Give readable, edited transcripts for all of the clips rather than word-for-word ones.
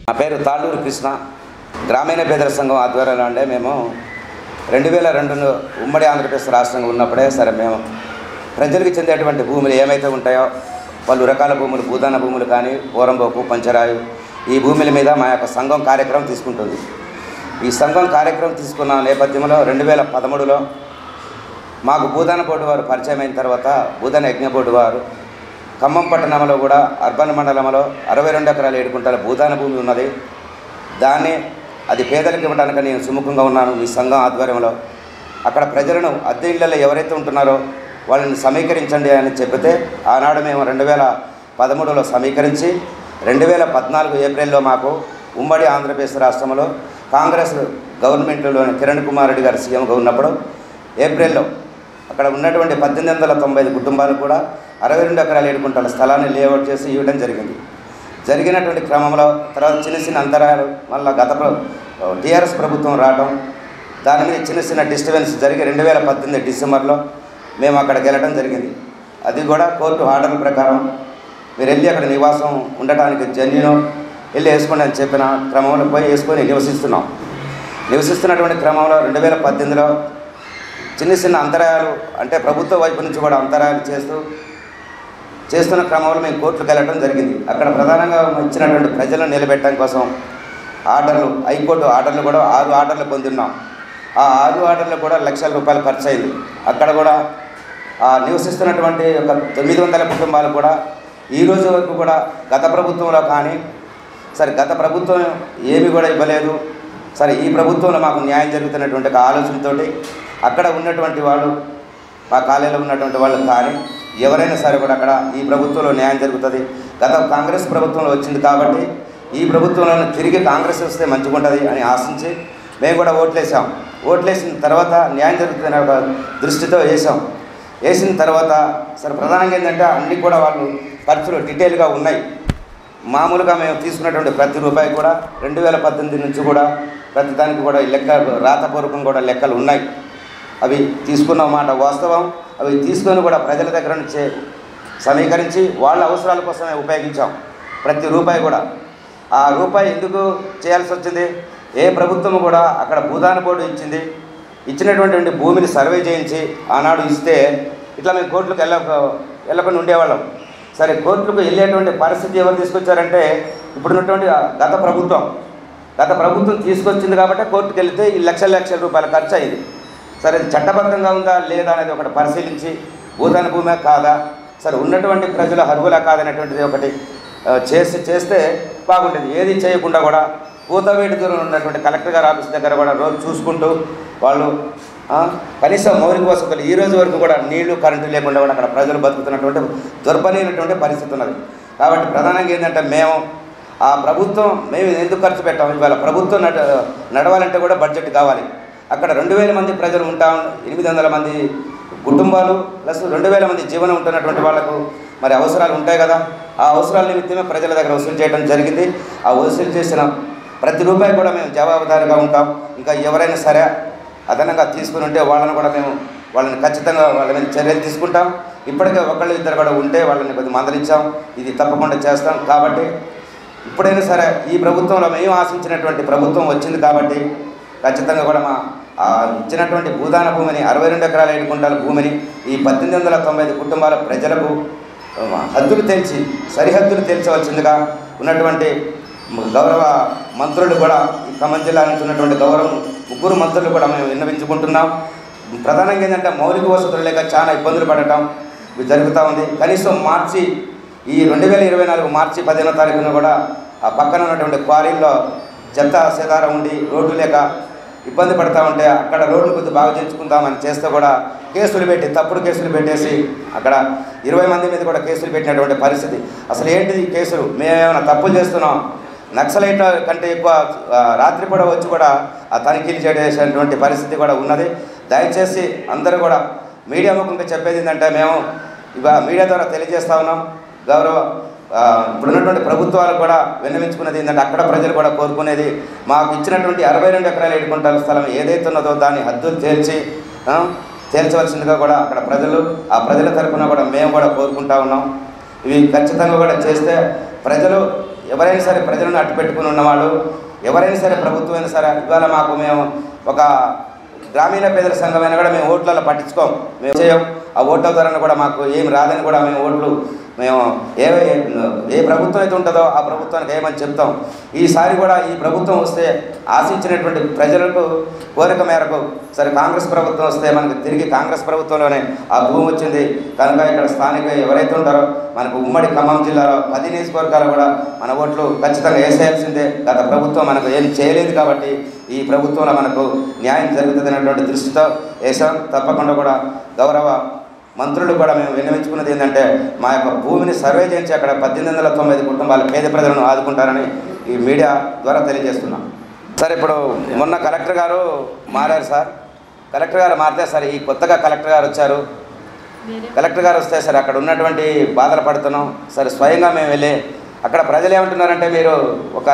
నా పేరు తాళ్ళూరు కృష్ణ. గ్రామీణ పేదల సంఘం ఆధ్వర్యంలో అంటే మేము 2002 ఉమ్మడి ఆంధ్రప్రదేశ్ రాష్ట్రంగా ఉన్నప్పుడే సరే మేము ప్రజలకు చెందేటువంటి భూములు ఏమైతే ఉంటాయో పలు రకాల భూములు, భూదాన భూములు కానీ, పోరంబోకు, పంచరాయు, ఈ భూముల మీద మా యొక్క సంఘం కార్యక్రమం తీసుకుంటుంది. ఈ సంఘం కార్యక్రమం తీసుకున్న నేపథ్యంలో 2013లో మాకు భూదాన బోర్డు వారు పరిచయం అయిన తర్వాత భూదాన యజ్ఞ బోర్డు వారు ఖమ్మం పట్టణంలో కూడా అర్బన్ మండలంలో 62 ఎకరాల 7 గుంటల భూదాన భూమి ఉన్నది. దాన్ని అది పేదలకు ఇవ్వడానికి నేను సుముఖంగా ఉన్నాను. మీ సంఘం ఆధ్వర్యంలో అక్కడ ప్రజలను అద్దె ఇళ్లలో ఎవరైతే ఉంటున్నారో వాళ్ళని సమీకరించండి అని చెబితే ఆనాడు మేము 2013లో సమీకరించి 2014 ఏప్రిల్లో మాకు ఉమ్మడి ఆంధ్రప్రదేశ్ రాష్ట్రంలో కాంగ్రెస్ గవర్నమెంట్లోని కిరణ్ కుమార్ రెడ్డి గారు సీఎంగా ఉన్నప్పుడు ఏప్రిల్లో అక్కడ ఉన్నటువంటి 1895 కుటుంబాలు కూడా 62 ఎకరాల 7 గుంటల స్థలాన్ని లేఅవుట్ చేసి ఇవ్వడం జరిగింది. జరిగినటువంటి క్రమంలో తర్వాత చిన్న చిన్న అంతరాయాలు మళ్ళీ టీఆర్ఎస్ ప్రభుత్వం రావడం, దాని మీద చిన్న చిన్న డిస్టర్బెన్స్ జరిగి 2018 డిసెంబర్లో మేము అక్కడికి వెళ్ళడం జరిగింది. అది కూడా కోర్టు ఆర్డర్ల ప్రకారం మీరు వెళ్ళి అక్కడ నివాసం ఉండటానికి జన్యును వెళ్ళి వేసుకోండి అని చెప్పిన క్రమంలో పోయి వేసుకొని నివసిస్తున్నటువంటి క్రమంలో 2018లో చిన్న చిన్న అంతరాయాలు అంటే ప్రభుత్వ వైపు నుంచి కూడా అంతరాయాలు చేస్తున్న క్రమంలో మేము కోర్టుకు వెళ్ళడం జరిగింది. అక్కడ ప్రధానంగా ఇచ్చినటువంటి ప్రజలను నిలబెట్టడం కోసం ఆర్డర్లు, హైకోర్టు ఆర్డర్లు కూడా 6 ఆర్డర్లు పొందున్నాం. ఆ 6 ఆర్డర్లు కూడా లక్షల రూపాయలు ఖర్చు అయింది. అక్కడ కూడా నివసిస్తున్నటువంటి ఒక 900 కుటుంబాలు కూడా ఈ రోజు వరకు కూడా గత ప్రభుత్వంలో కానీ సరే గత ప్రభుత్వం ఏమి కూడా ఇవ్వలేదు, సరే ఈ ప్రభుత్వంలో మాకు న్యాయం జరుగుతున్నటువంటి ఒక ఆలోచనతో అక్కడ ఉన్నటువంటి వాళ్ళు, మా కాలేజీలో ఉన్నటువంటి వాళ్ళు కానీ ఎవరైనా సరే కూడా అక్కడ ఈ ప్రభుత్వంలో న్యాయం జరుగుతుంది. గత కాంగ్రెస్ ప్రభుత్వంలో వచ్చింది కాబట్టి ఈ ప్రభుత్వంలో తిరిగి కాంగ్రెస్ వస్తే మంచిగుంటుంది అని ఆశించి మేము కూడా ఓట్లేసిన తర్వాత న్యాయం జరుగుతుందనే ఒక దృష్టితో వేసిన తర్వాత సరే ప్రధానంగా ఏంటంటే అన్నీ కూడా వాళ్ళు ఖర్చులు డీటెయిల్గా ఉన్నాయి. మామూలుగా మేము తీసుకున్నటువంటి ప్రతి రూపాయి కూడా 2018 నుంచి కూడా ప్రతి దానికి కూడా లెక్క రాతపూర్వకం కూడా లెక్కలు ఉన్నాయి. అవి తీసుకున్న మాట వాస్తవం. అవి తీసుకొని కూడా ప్రజల దగ్గర నుంచి సమీకరించి వాళ్ళ అవసరాల కోసమే ఉపయోగించాం ప్రతి రూపాయి కూడా. ఆ రూపాయి ఎందుకు చేయాల్సి వచ్చింది? ఏ ప్రభుత్వం కూడా అక్కడ భూదాన బోర్డు ఇచ్చినటువంటి భూమిని సర్వే చేయించి ఆనాడు ఇస్తే ఇట్లా మేము కోర్టులకు వెళ్ళకుండా ఉండేవాళ్ళం. సరే కోర్టులకు వెళ్ళేటువంటి పరిస్థితి ఎవరు తీసుకొచ్చారంటే ఇప్పుడున్నటువంటి గత ప్రభుత్వం తీసుకొచ్చింది కాబట్టి కోర్టుకు వెళితే ఈ లక్షల రూపాయల ఖర్చు అయింది. సరే చట్టబద్ధంగా ఉందా లేదా అనేది ఒకటి పరిశీలించి భూదాన భూమే కాదా, సరే ఉన్నటువంటి ప్రజల అర్హులా కాదనేటువంటిది ఒకటి చేస్తే బాగుండేది. ఏది చేయకుండా కూడా కూతవేటి దూరం ఉన్నటువంటి కలెక్టర్ గారి ఆఫీస్ దగ్గర కూడా రోజు చూసుకుంటూ వాళ్ళు కనీసం మౌలిక వసతులు ఈ రోజు వరకు కూడా నీళ్లు, కరెంటు లేకుండా కూడా అక్కడ ప్రజలు బతుకుతున్నటువంటి దుర్భరమైనటువంటి పరిస్థితి ఉన్నది. కాబట్టి ప్రధానంగా ఏంటంటే మేము ఎందుకు ఖర్చు పెట్టాము? ఇవాళ ప్రభుత్వం నడవాలంటే కూడా బడ్జెట్ కావాలి. అక్కడ 2000 మంది ప్రజలు ఉంటాం, 800 మంది కుటుంబాలు ప్లస్ 2000 మంది జీవనం ఉంటున్నటువంటి వాళ్ళకు మరి అవసరాలు ఉంటాయి కదా. ఆ అవసరాల నిమిత్తమే ప్రజల దగ్గర వసూలు చేయడం జరిగింది. ఆ వసూలు చేసిన ప్రతి రూపాయి కూడా మేము జవాబుదారీగా ఉంటాం. ఇంకా ఎవరైనా సరే అదనంగా తీసుకుని ఉంటే వాళ్ళని ఖచ్చితంగా వాళ్ళ మీద చర్యలు తీసుకుంటాం. ఇప్పటికే ఒకళ్ళు ఇద్దరు కూడా ఉంటే వాళ్ళని కొద్దిగా మందలించాం. ఇది తప్పకుండా చేస్తాం. కాబట్టి ఇప్పుడైనా సరే ఈ ప్రభుత్వంలో మేము ఆశించినటువంటి ప్రభుత్వం వచ్చింది కాబట్టి ఖచ్చితంగా కూడా ఇచ్చినటువంటి భూదాన భూమిని 62 ఎకరాల 7 గుంటల భూమిని ఈ 1895 కుటుంబాల ప్రజలకు సరిహద్దులు తేల్చవలసిందిగా ఉన్నటువంటి గౌరవ మంత్రులు కూడా ఈ ఖమ్మం జిల్లా నుంచి ఉన్నటువంటి గౌరవ 3 మంత్రులు కూడా మేము విన్నవించుకుంటున్నాం. ప్రధానంగా ఏంటంటే మౌలిక వసతులు లేక చాలా ఇబ్బందులు పడటం జరుగుతూ ఉంది. కనీసం ఈ 2024 మార్చి 15వ తారీఖున కూడా ఆ పక్కన ఉన్నటువంటి క్వారీల్లో చెత్త సేదారం ఉండి రోడ్డు లేక ఇబ్బంది పడతా ఉంటే అక్కడ రోడ్లు కొద్దిగా బాగా చేయించుకుందామని చేస్తే కూడా తప్పుడు కేసులు పెట్టేసి అక్కడ 20 మంది మీద కూడా కేసులు పెట్టినటువంటి పరిస్థితి. అసలు ఏంటిది కేసులు? మేమేమైనా తప్పులు చేస్తున్నాం? నక్సలైట్ల కంటే ఎక్కువ రాత్రిపూట వచ్చి కూడా ఆ తనిఖీలు చేసేటువంటి పరిస్థితి కూడా ఉన్నది. దయచేసి అందరూ కూడా మీడియా ముఖంగా చెప్పేది ఏంటంటే మేము మీడియా ద్వారా తెలియజేస్తా ఉన్నాం. ఇప్పుడున్నటువంటి ప్రభుత్వాలు కూడా విన్నవించుకున్నది ఏంటంటే అక్కడ ప్రజలు కూడా కోరుకునేది మాకు ఇచ్చినటువంటి 62 ఎకరాల 7 గుంటల స్థలం ఏదైతే ఉన్నదో దాన్ని హద్దులు తేల్చవలసిందిగా కూడా అక్కడ ప్రజల తరఫున కూడా మేము కూడా కోరుకుంటా ఉన్నాం. ఇవి ఖచ్చితంగా కూడా చేస్తే ప్రజలు ఎవరైనా సరే ప్రజలను అట్టుపెట్టుకుని ఉన్నవాళ్ళు ఎవరైనా సరే ప్రభుత్వమైనా సరే ఇవాళ మాకు మేము ఒక గ్రామీణ పేదల సంఘమైనా కూడా మేము ఓట్లలో పట్టించుకోం, మేము చేయం. ఆ ఓట్ల ద్వారా కూడా మాకు ఏమి రాదని కూడా మేము ఓట్లు మేము ఏ ప్రభుత్వం అయితే ఉంటుందో ఆ ప్రభుత్వానికి ఏమని చెప్తాం. ఈసారి కూడా ఈ ప్రభుత్వం వస్తే ఆశించినటువంటి ప్రజలకు కోరిక మేరకు సరే కాంగ్రెస్ ప్రభుత్వం వస్తే మనకు తిరిగి కాంగ్రెస్ ప్రభుత్వంలోనే ఆ భూమి వచ్చింది కనుక ఇక్కడ స్థానిక ఎవరైతే ఉంటారో మనకు ఉమ్మడి ఖమ్మం జిల్లాలో 10 నియోజకవర్గాలు కూడా మన ఓట్లు ఖచ్చితంగా వేసేయాల్సిందే. గత ప్రభుత్వం మనకు ఏం చేయలేదు కాబట్టి ఈ ప్రభుత్వంలో మనకు న్యాయం జరుగుతుంది అనేటువంటి దృష్టితో వేసాం. తప్పకుండా కూడా గౌరవ మంత్రులు కూడా మేము విన్నవించుకున్నది ఏంటంటే మా యొక్క భూమిని సర్వే చేయించి అక్కడ 1890 కుటుంబాల పేద ప్రజలను ఆదుకుంటారని ఈ మీడియా ద్వారా తెలియజేస్తున్నాం. సార్ ఇప్పుడు మొన్న కలెక్టర్ గారు మారారు సార్. కలెక్టర్ గారు మారితే సార్ ఈ కొత్తగా కలెక్టర్ గారు వచ్చారు. కలెక్టర్ గారు వస్తే సార్ అక్కడ ఉన్నటువంటి బాధలు పడుతున్నాం సరే. స్వయంగా మేము వెళ్ళి అక్కడ ప్రజలు ఏమంటున్నారంటే మీరు ఒక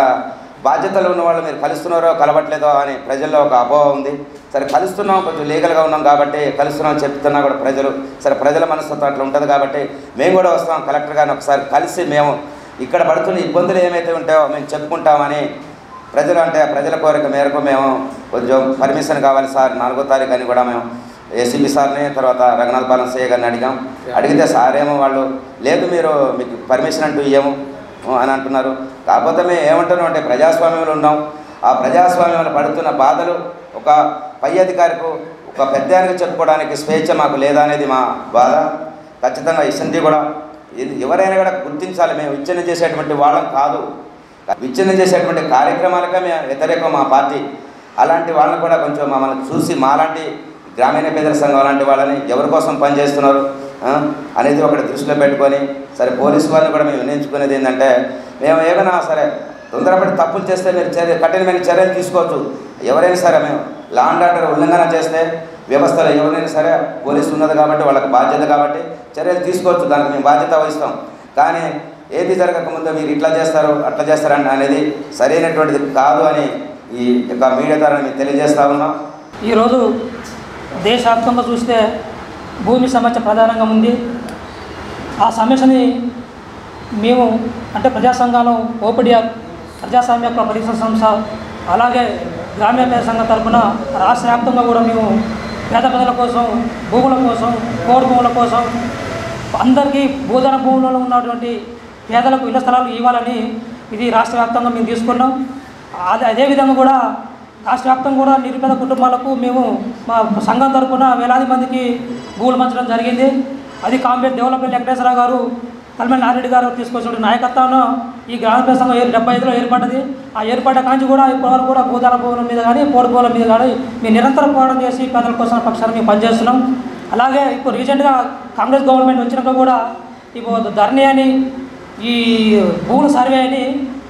బాధ్యతలు ఉన్న వాళ్ళు మీరు కలుస్తున్నారో కలవట్లేదో అని ప్రజల్లో ఒక అపోహ ఉంది. సరే కలుస్తున్నాం, కొంచెం లీగల్గా ఉన్నాం కాబట్టి కలుస్తున్నాం చెప్తున్నా కూడా ప్రజలు సరే ప్రజల మనస్తత్వం అట్లా ఉంటుంది కాబట్టి మేము కూడా వస్తాం కలెక్టర్ గారిని ఒకసారి కలిసి మేము ఇక్కడ పడుతున్న ఇబ్బందులు ఏమైతే ఉంటాయో మేము చెప్పుకుంటామని ప్రజలు అంటే ప్రజల కోరిక మేరకు మేము కొంచెం పర్మిషన్ కావాలి సార్ 4వ తారీఖు అని కూడా మేము ఏసీబీ సార్ని తర్వాత రఘునాథపాలెం సీఏ గారిని అడిగితే సార్ ఏమో వాళ్ళు లేదు మీరు మీకు పర్మిషన్ అంటూ ఇవ్వము అని అంటున్నారు. కాకపోతే మేము ఏమంటున్నాం అంటే ప్రజాస్వామ్యంలో ఉన్నాం. ఆ ప్రజాస్వామ్యంలో పడుతున్న బాధలు ఒక పై అధికారికి ఒక పెద్దానికి చెప్పుకోవడానికి స్వేచ్ఛ మాకు లేదా అనేది మా బాధ. ఖచ్చితంగా ఇసంటి కూడా ఎవరైనా కూడా గుర్తించాలి. మేము విచ్ఛిన్నం చేసేటువంటి వాళ్ళం కాదు, విచ్ఛిన్నం చేసేటువంటి కార్యక్రమాలకే మేము వ్యతిరేకం మా పార్టీ. అలాంటి వాళ్ళని కూడా కొంచెం మమ్మల్ని చూసి మాలాంటి గ్రామీణ పేదల సంఘం అలాంటి వాళ్ళని ఎవరి కోసం పనిచేస్తున్నారు అనేది ఒకటి దృష్టిలో పెట్టుకొని సరే పోలీసు వాళ్ళని కూడా మేము నిర్ణయించుకునేది ఏంటంటే మేము ఏమైనా సరే తొందరపడి తప్పులు చేస్తే మీరు కఠినమైన చర్యలు తీసుకోవచ్చు. ఎవరైనా సరే మేము లా అండ్ ఆర్డర్ ఉల్లంఘన చేస్తే వ్యవస్థలో ఎవరైనా సరే పోలీసు ఉన్నది కాబట్టి వాళ్ళకి బాధ్యత కాబట్టి చర్యలు తీసుకోవచ్చు, దానికి మేము బాధ్యత వహిస్తాం. కానీ ఏది జరగకముందు మీరు ఇట్లా చేస్తారు అట్లా చేస్తారని అనేది సరైనటువంటిది కాదు అని ఈ యొక్క మీడియా ద్వారా మేము తెలియజేస్తా ఉన్నాం. ఈరోజు దేశవ్యాప్తంగా చూస్తే భూమి సమస్య ప్రధానంగా ఉంది. ఆ సమస్యని మేము అంటే ప్రజా సంఘాలు ఓపీడీఆర్ ప్రజాస్వామ్య పరిశ్రమ సంస్థ అలాగే గ్రామీణ పేద సంఘం తరఫున రాష్ట్ర వ్యాప్తంగా కూడా మేము పేద ప్రజల కోసం భూముల కోసం కోడి భూముల కోసం అందరికీ భూధన భూములలో ఉన్నటువంటి పేదలకు ఇళ్ల స్థలాలు ఇవ్వాలని ఇది రాష్ట్ర వ్యాప్తంగా మేము తీసుకున్నాం. అదేవిధంగా కూడా రాష్ట్ర వ్యాప్తంగా కూడా నిరుపేద కుటుంబాలకు మేము మా సంఘం తరఫున వేలాది మందికి భూములు పంచడం జరిగింది. అది కాంబేట్ డెవలప్మెంట్ వెంకటేశ్వరరావు గారు కల్మల్ నారెడ్డి గారు తీసుకొచ్చిన నాయకత్వంలో ఈ గ్రామీణ సంఘం 75లో ఏర్పడ్డది. ఆ ఏర్పడ్డ కాంచి కూడా ఇప్పటివరకు కూడా భూదాన భూముల మీద కానీ పోడు భూముల మీద కానీ మేము నిరంతరం పోరాటం చేసి పేదల కోసం పక్షాన్ని మేము పనిచేస్తున్నాం. అలాగే ఇప్పుడు రీసెంట్గా కాంగ్రెస్ గవర్నమెంట్ వచ్చినాక కూడా ఇప్పుడు ధరణి అని ఈ భూముల సర్వే అని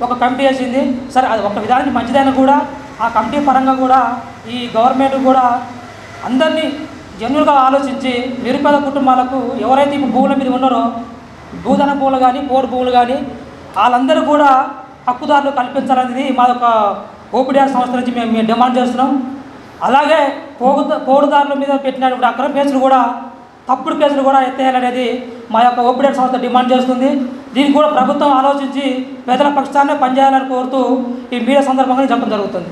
ఒక కమిటీ వేసింది. సరే అది ఒక విధానికి మంచిదైనా కూడా ఆ కమిటీ పరంగా కూడా ఈ గవర్నమెంట్ కూడా అందరినీ జన్యులుగా ఆలోచించి నిరుపేద కుటుంబాలకు ఎవరైతే ఇప్పుడు భూముల మీద ఉన్నారో భూధన భూములు కానీ పోడు భూములు కానీ వాళ్ళందరూ కూడా హక్కుదారులు కల్పించాలనేది మా యొక్క ఓపీడీఆర్ సంస్థ నుంచి మేము డిమాండ్ చేస్తున్నాం. అలాగే పోడుదారుల మీద పెట్టినటువంటి అక్రమ కేసులు కూడా తప్పుడు కేసులు కూడా ఎత్తేయాలనేది మా యొక్క ఓపీడీఆర్ సంస్థ డిమాండ్ చేస్తుంది. దీనికి కూడా ప్రభుత్వం ఆలోచించి పేదల పక్షాన్నే పనిచేయాలని కోరుతూ ఈ మీడియా సందర్భంగా చెప్పడం జరుగుతుంది.